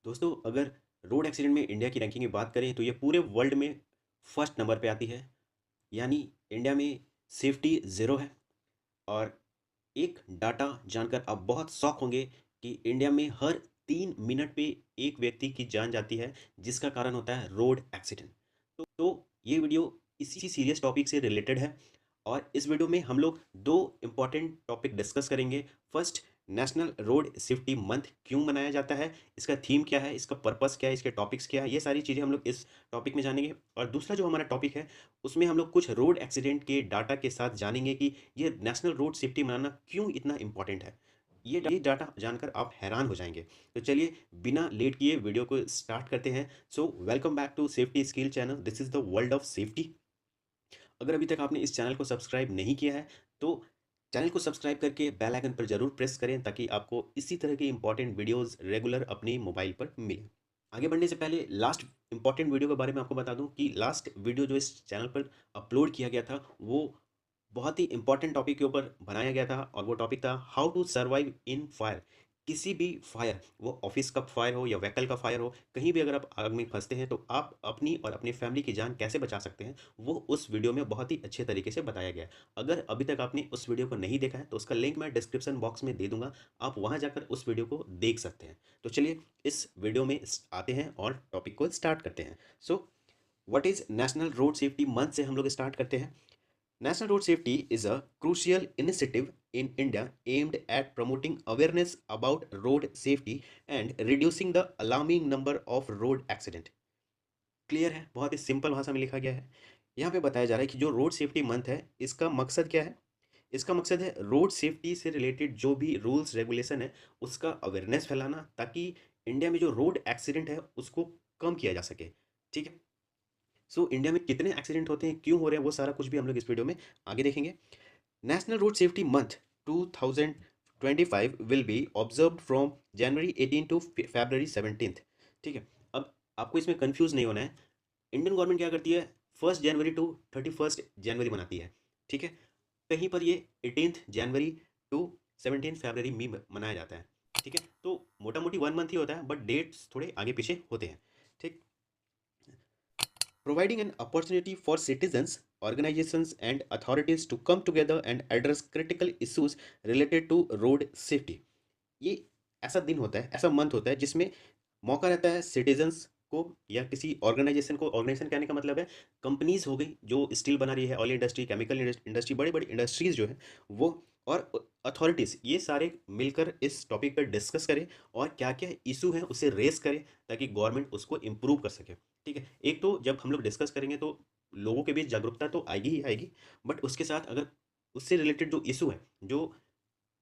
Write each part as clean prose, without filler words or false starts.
दोस्तों, अगर road accident में इंडिया की रैंकिंग की बात करें तो ये पूरे वर्ल्ड में फर्स्ट नंबर पे आती है। यानी इंडिया में सेफ्टी ज़ीरो है। और एक डाटा जानकर आप बहुत शॉक होंगे कि इंडिया में हर 3 मिनट पे एक व्यक्ति की जान जाती है, जिसका कारण होता है रोड एक्सीडेंट। तो ये वीडियो इसी सीरियस टॉपिक से रिलेटेड है। और इस वीडियो में हम लोग दो इम्पॉर्टेंट टॉपिक डिस्कस करेंगे। First, national road safety month क्यों मनाया जाता है, इसका थीम क्या है, इसका पर्पस क्या है, इसके टॉपिक्स क्या है, ये सारी चीज़ें हम लोग इस टॉपिक में जानेंगे। और दूसरा जो हमारा टॉपिक है उसमें हम लोग कुछ रोड एक्सीडेंट के डाटा के साथ जानेंगे कि ये नेशनल रोड सेफ्टी मनाना क्यों इतना इम्पॉर्टेंट है। ये डाटा जानकर आप हैरान हो जाएंगे। तो चलिए, बिना लेट किए वीडियो को स्टार्ट करते हैं। So welcome back to safety skill channel, this is the world of safety. अगर अभी तक आपने इस चैनल को सब्सक्राइब नहीं किया है तो चैनल को सब्सक्राइब करके बेल आइकन पर जरूर प्रेस करें, ताकि आपको इसी तरह की इंपॉर्टेंट वीडियोस रेगुलर अपने मोबाइल पर मिले। आगे बढ़ने से पहले लास्ट इंपॉर्टेंट वीडियो के बारे में आपको बता दूं कि लास्ट वीडियो जो इस चैनल पर अपलोड किया गया था वो बहुत ही इंपॉर्टेंट टॉपिक के ऊपर बनाया गया था। और वो टॉपिक था how to survive in fire. किसी भी फायर, वो ऑफिस का फायर हो या व्हीकल का फायर हो, कहीं भी अगर आप आग में फंसते हैं तो आप अपनी और अपनी फैमिली की जान कैसे बचा सकते हैं, वो उस वीडियो में बहुत ही अच्छे तरीके से बताया गया है। अगर अभी तक आपने उस वीडियो को नहीं देखा है तो उसका लिंक मैं डिस्क्रिप्शन बॉक्स में दे दूंगा, आप वहां जाकर उस वीडियो को देख सकते हैं। तो चलिए, इस वीडियो में आते हैं और टॉपिक को स्टार्ट करते हैं। So what is national road safety month से हम लोग स्टार्ट करते हैं। National Road Safety is a crucial initiative in India aimed at promoting awareness about road safety and reducing the alarming number of road accident. Clear है, बहुत ही simple भाषा में लिखा गया है। यहाँ पे बताया जा रहा है कि जो रोड सेफ्टी मंथ है इसका मकसद क्या है। इसका मकसद है रोड सेफ्टी से रिलेटेड जो भी रूल्स रेगुलेशन है उसका अवेयरनेस फैलाना, ताकि इंडिया में जो रोड एक्सीडेंट है उसको कम किया जा सके। ठीक है। सो इंडिया में कितने एक्सीडेंट होते हैं, क्यों हो रहे हैं, वो सारा कुछ भी हम लोग इस वीडियो में आगे देखेंगे। National road safety month 2025 will be observed from January 18 to February 17। ठीक है। अब आपको इसमें कंफ्यूज नहीं होना है। इंडियन गवर्नमेंट क्या करती है, 1 जनवरी टू 31 जनवरी मनाती है। ठीक है। कहीं पर ये 18 जनवरी टू 17 फरवरी में मनाया जाता है। ठीक है। तो मोटा मोटी 1 मंथ ही होता है, बट डेट्स थोड़े आगे पीछे होते हैं। ठीक। Providing an opportunity for citizens, organizations, and authorities to come together and address critical issues related to road safety. ये ऐसा दिन होता है, ऐसा मंथ होता है जिसमें मौका रहता है सिटीजन्स को या किसी ऑर्गेनाइजेशन को। ऑर्गेनाइजेशन कहने का मतलब है कंपनीज हो गई जो स्टील बना रही है, ऑयल इंडस्ट्री, केमिकल इंडस्ट्री, बड़ी बड़ी इंडस्ट्रीज जो है वो, और अथॉरिटीज़, ये सारे मिलकर इस टॉपिक पर डिस्कस करें और क्या क्या इशू है उसे रेस करें, ताकि गवर्नमेंट उसको इम्प्रूव कर सके। ठीक है। एक तो जब हम लोग डिस्कस करेंगे तो लोगों के बीच जागरूकता तो आएगी ही आएगी, बट उसके साथ अगर उससे रिलेटेड जो इशू है जो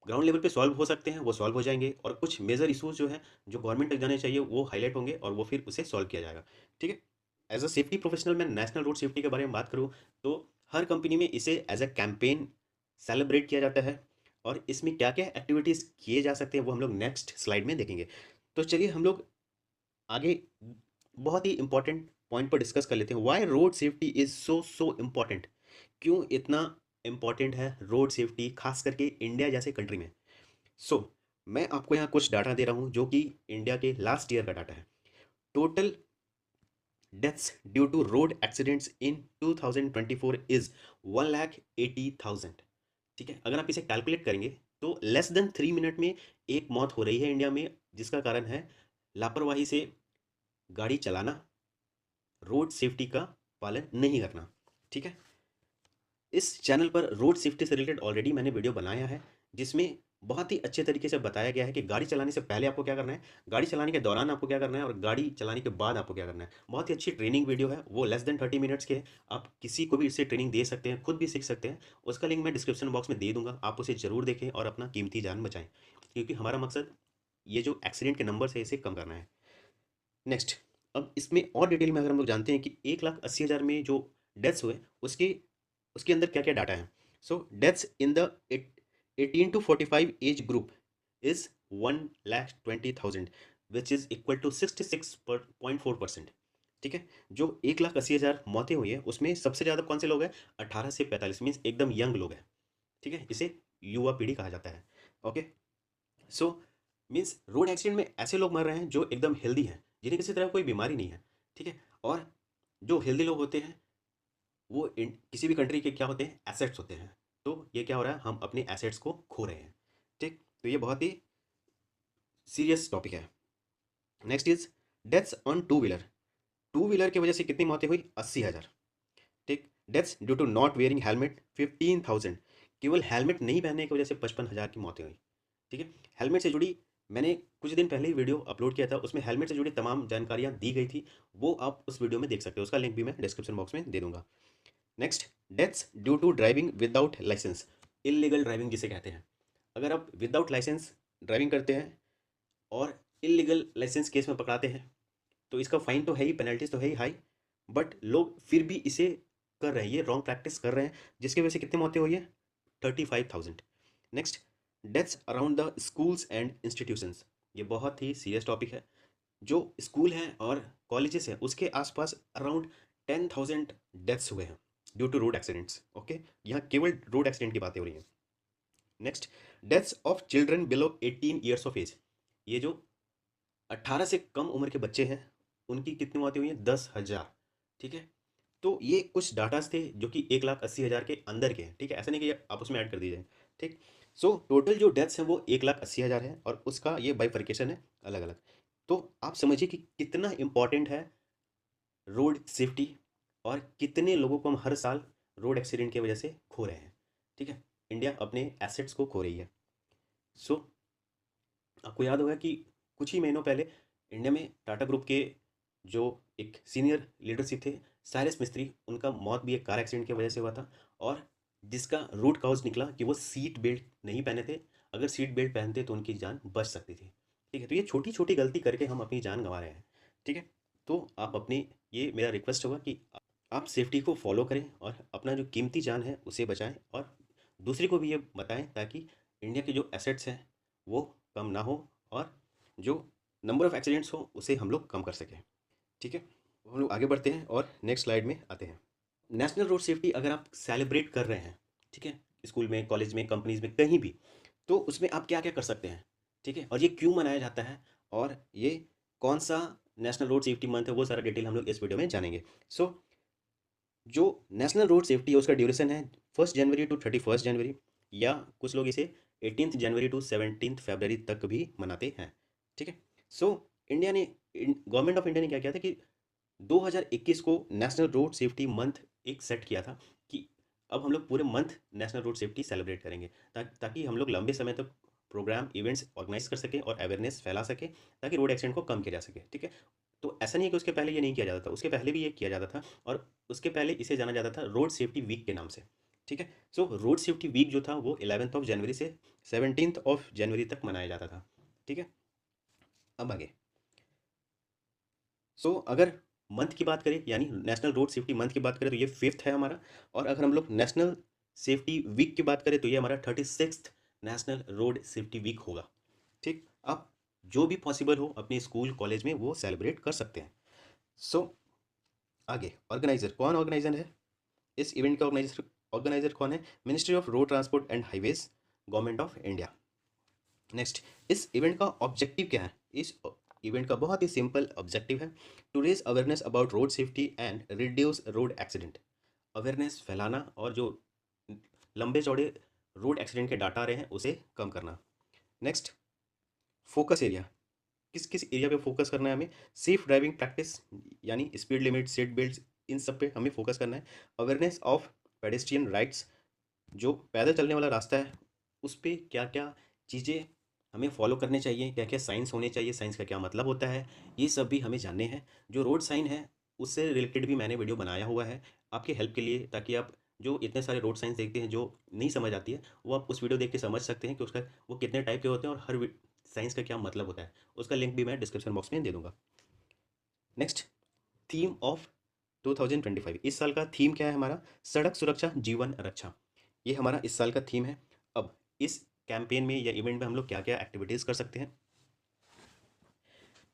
ग्राउंड लेवल पे सॉल्व हो सकते हैं वो सॉल्व हो जाएंगे, और कुछ मेजर इश्यूज जो हैं जो गवर्नमेंट तक जाने चाहिए वो हाईलाइट होंगे और वो फिर उसे सॉल्व किया जाएगा। ठीक है। एज अ सेफ्टी प्रोफेशनल मैं नेशनल रोड सेफ्टी के बारे में बात करूँ तो हर कंपनी में इसे एज अ कैंपेन सेलिब्रेट किया जाता है। और इसमें क्या क्या एक्टिविटीज़ किए जा सकते हैं वो हम लोग नेक्स्ट स्लाइड में देखेंगे। तो चलिए हम लोग आगे बहुत ही इंपॉर्टेंट पॉइंट पर डिस्कस कर लेते हैं। Why road safety is so important. क्यों इतना इम्पॉर्टेंट है रोड सेफ्टी, खास करके इंडिया जैसे कंट्री में। सो मैं आपको यहाँ कुछ डाटा दे रहा हूँ जो कि इंडिया के लास्ट ईयर का डाटा है। Total deaths due to road accidents in 2024 is 1,80,000। ठीक है। अगर आप इसे कैलकुलेट करेंगे तो लेस देन 3 मिनट में एक मौत हो रही है इंडिया में, जिसका कारण है लापरवाही से गाड़ी चलाना, रोड सेफ्टी का पालन नहीं करना। ठीक है। इस चैनल पर रोड सेफ्टी से रिलेटेड ऑलरेडी मैंने वीडियो बनाया है, जिसमें बहुत ही अच्छे तरीके से बताया गया है कि गाड़ी चलाने से पहले आपको क्या करना है, गाड़ी चलाने के दौरान आपको क्या करना है, और गाड़ी चलाने के बाद आपको क्या करना है। बहुत ही अच्छी ट्रेनिंग वीडियो है, वो लेस देन 30 मिनट्स के है। आप किसी को भी इससे ट्रेनिंग दे सकते हैं, खुद भी सीख सकते हैं। उसका लिंक मैं डिस्क्रिप्शन बॉक्स में दे दूंगा, आप उसे ज़रूर देखें और अपना कीमती जान बचाएं, क्योंकि हमारा मकसद ये जो एक्सीडेंट के नंबर है इसे कम करना है। नेक्स्ट, अब इसमें और डिटेल में अगर हम लोग जानते हैं कि 1,80,000 में जो डेथ्स हुए उसके उसके अंदर क्या क्या डाटा है। So deaths in the 18 to 45 age group is 1,20,000, which is equal to 66.4%। ठीक है। जो 1,80,000 मौतें हुई है उसमें सबसे ज़्यादा कौन से लोग हैं, 18 से 45, मीन्स एकदम यंग लोग हैं। ठीक है। इसे युवा पीढ़ी कहा जाता है। Okay. So means road accident में ऐसे लोग मर रहे हैं जो एकदम हेल्दी हैं, जिन्हें किसी तरह कोई बीमारी नहीं है, ठीक है। और जो हेल्दी लोग होते हैं वो किसी भी कंट्री के क्या होते हैं, एसेट्स होते हैं। तो ये क्या हो रहा है, हम अपने एसेट्स को खो रहे हैं, ठीक। तो ये बहुत ही सीरियस टॉपिक है। Next is deaths on two wheeler. Two wheeler की वजह से कितनी मौतें हुई, 80,000, ठीक। Deaths due to not wearing helmet 15,000। केवल हेलमेट नहीं पहनने की वजह से 55,000 की मौतें हुई, ठीक है। हेलमेट से जुड़ी मैंने कुछ दिन पहले ही वीडियो अपलोड किया था, उसमें हेलमेट से जुड़ी तमाम जानकारियाँ दी गई थी, वो आप उस वीडियो में देख सकते हो, उसका लिंक भी मैं डिस्क्रिप्शन बॉक्स में दे दूंगा। Next, deaths due to driving without licence, illegal driving जिसे कहते हैं। अगर आप विदाउट लाइसेंस ड्राइविंग करते हैं और इलीगल लाइसेंस केस में पकड़ाते हैं तो इसका फाइन तो है ही, पेनल्टीज तो है ही हाई, बट लोग फिर भी इसे कर रहे हैं, ये रॉन्ग प्रैक्टिस कर रहे हैं, जिसकी वजह से कितनी मौतें हुई है, 35,000। Next, deaths around the schools and institutions. ये बहुत ही सीरियस टॉपिक है। जो स्कूल हैं और कॉलेजेस हैं उसके आसपास अराउंड 10,000 डेथ्स हुए हैं due to road accidents, okay. यहाँ केवल रोड एक्सीडेंट की बातें हो रही हैं। Next, deaths of children below 18 years of age. ये जो 18 से कम उम्र के बच्चे हैं उनकी कितनी मौतें हुई हैं, 10,000, ठीक है। तो ये कुछ डाटास थे जो कि 1,80,000 के अंदर के हैं, ठीक है, ऐसा नहीं कि आप उसमें ऐड कर दीजिए, ठीक। सो टोटल जो डेथ्स हैं वो 1,80,000 है और उसका ये बाइफर्केशन है अलग अलग। तो आप समझिए कि कितना इम्पॉर्टेंट है रोड सेफ्टी और कितने लोगों को हम हर साल रोड एक्सीडेंट की वजह से खो रहे हैं, ठीक है। इंडिया अपने एसेट्स को खो रही है। सो आपको याद होगा कि कुछ ही महीनों पहले इंडिया में टाटा ग्रुप के जो एक सीनियर लीडरशिप थे, साइरस मिस्त्री, उनका मौत भी एक कार एक्सीडेंट की वजह से हुआ था, और जिसका रूट काउज निकला कि वो सीट बेल्ट नहीं पहने थे। अगर सीट बेल्ट पहनते तो उनकी जान बच सकती थी, ठीक है। तो ये छोटी छोटी गलती करके हम अपनी जान गंवा रहे हैं, ठीक है। तो आप अपनी, ये मेरा रिक्वेस्ट होगा कि आप सेफ्टी को फॉलो करें और अपना जो कीमती जान है उसे बचाएं, और दूसरे को भी ये बताएं ताकि इंडिया के जो एसेट्स हैं वो कम ना हो, और जो नंबर ऑफ़ एक्सीडेंट्स हो उसे हम लोग कम कर सकें, ठीक है। तो हम लोग आगे बढ़ते हैं और नेक्स्ट स्लाइड में आते हैं। नेशनल रोड सेफ्टी अगर आप सेलिब्रेट कर रहे हैं, ठीक है, स्कूल में, कॉलेज में, कंपनीज में, कहीं भी, तो उसमें आप क्या क्या कर सकते हैं, ठीक है, और ये क्यों मनाया जाता है, और ये कौन सा नेशनल रोड सेफ्टी मंथ है, वो सारा डिटेल हम लोग इस वीडियो में जानेंगे। सो जो नेशनल रोड सेफ्टी है उसका ड्यूरेशन है 1 जनवरी टू 31 जनवरी, या कुछ लोग इसे 18 जनवरी टू 17 फरवरी तक भी मनाते हैं, ठीक है। सो इंडिया ने, गवर्नमेंट ऑफ इंडिया ने क्या किया था कि 2021 को नेशनल रोड सेफ्टी मंथ एक सेट किया था कि अब हम लोग पूरे month national road safety celebrate करेंगे, ताकि हम लोग लंबे समय तक प्रोग्राम इवेंट्स ऑर्गेनाइज कर सकें और अवेयरनेस फैला सकें, ताकि रोड एक्सीडेंट को कम किया जा सके, ठीक है। तो ऐसा नहीं है कि उसके पहले ये नहीं किया जाता था, उसके पहले भी ये किया जाता था, और उसके पहले इसे जाना जाता था रोड सेफ्टी वीक के नाम से, ठीक है। सो रोड सेफ्टी वीक जो था वो 11 जनवरी से 17 जनवरी तक मनाया जाता था, ठीक है। अब आगे, सो अगर मंथ की बात करें, यानी नेशनल रोड सेफ्टी मंथ की बात करें, तो ये 5th है हमारा, और अगर हम लोग नेशनल सेफ्टी वीक की बात करें तो ये हमारा 36th national road safety week होगा, ठीक। आप जो भी पॉसिबल हो अपने स्कूल कॉलेज में वो सेलिब्रेट कर सकते हैं। सो आगे, ऑर्गेनाइजर कौन ऑर्गेनाइजर है, इस इवेंट का ऑर्गेनाइजर ऑर्गेनाइजर कौन है, ministry of road transport and highways, government of India. Next, इस इवेंट का ऑब्जेक्टिव क्या है, इस इवेंट का बहुत ही सिंपल ऑब्जेक्टिव है, to raise awareness about road safety and reduce road accident. Awareness फैलाना और जो लंबे चौड़े रोड एक्सीडेंट के डाटा आ रहे हैं उसे कम करना। नेक्स्ट, फोकस एरिया, किस किस एरिया पे फोकस करना है हमें, सेफ ड्राइविंग प्रैक्टिस, यानी स्पीड लिमिट, सीट बेल्ट, इन सब पे हमें फोकस करना है। अवेयरनेस ऑफ पेडेस्ट्रियन राइट्स, जो पैदल चलने वाला रास्ता है उस पर क्या क्या चीज़ें हमें फॉलो करने चाहिए, क्या क्या साइंस होने चाहिए, साइंस का क्या मतलब होता है, ये सब भी हमें जानने हैं। जो रोड साइन है उससे रिलेटेड भी मैंने वीडियो बनाया हुआ है आपके हेल्प के लिए, ताकि आप जो इतने सारे रोड साइंस देखते हैं जो नहीं समझ आती है, वो आप उस वीडियो देख के समझ सकते हैं कि उसका वो कितने टाइप के होते हैं और हर साइंस का क्या मतलब होता है। उसका लिंक भी मैं डिस्क्रिप्शन बॉक्स में दे दूंगा। नेक्स्ट, थीम ऑफ 2025, इस साल का थीम क्या है हमारा, सड़क सुरक्षा जीवन रक्षा, ये हमारा इस साल का थीम है। अब इस कैंपेन में या इवेंट में हम लोग क्या क्या एक्टिविटीज़ कर सकते हैं,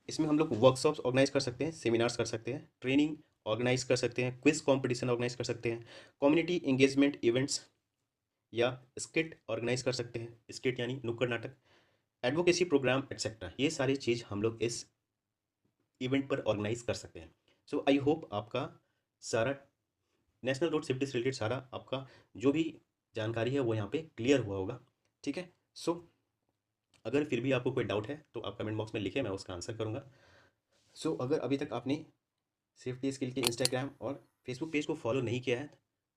इसमें हम लोग वर्कशॉप्स ऑर्गेनाइज कर सकते हैं, सेमिनार्स कर सकते हैं, ट्रेनिंग ऑर्गेनाइज कर सकते हैं, क्विज कंपटीशन ऑर्गेनाइज कर सकते हैं, कम्युनिटी इंगेजमेंट इवेंट्स या स्किट ऑर्गेनाइज कर सकते हैं, स्किट यानी नुक्कड़ नाटक, एडवोकेसी प्रोग्राम एटसेट्रा, ये सारी चीज़ हम लोग इस इवेंट पर ऑर्गेनाइज कर सकते हैं। सो आई होप आपका सारा नेशनल रोड सेफ्टी से रिलेटेड सारा आपका जो भी जानकारी है वो यहाँ पे क्लियर हुआ होगा। ठीक है। सो अगर फिर भी आपको कोई डाउट है तो आप कमेंट बॉक्स में लिखें, मैं उसका आंसर करूँगा। सो अगर अभी तक आपने सेफ्टी स्किल के इंस्टाग्राम और फेसबुक पेज को फॉलो नहीं किया है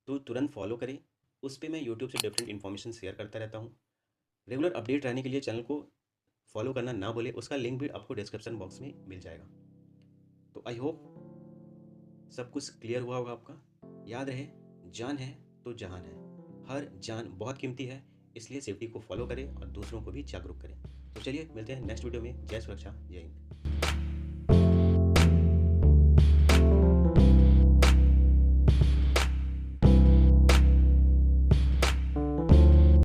तो तुरंत फॉलो करें। उस पर मैं यूट्यूब से डिफरेंट इन्फॉर्मेशन शेयर करता रहता हूँ। रेगुलर अपडेट रहने के लिए चैनल को फॉलो करना ना भूलें, उसका लिंक भी आपको डिस्क्रिप्शन बॉक्स में मिल जाएगा। तो आई होप सब कुछ क्लियर हुआ होगा आपका। याद रहे, जान है तो जहान है। हर जान बहुत कीमती है, इसलिए सेफ्टी को फॉलो करें और दूसरों को भी जागरूक करें। तो चलिए मिलते हैं नेक्स्ट वीडियो में। जय सुरक्षा, जय हिंद।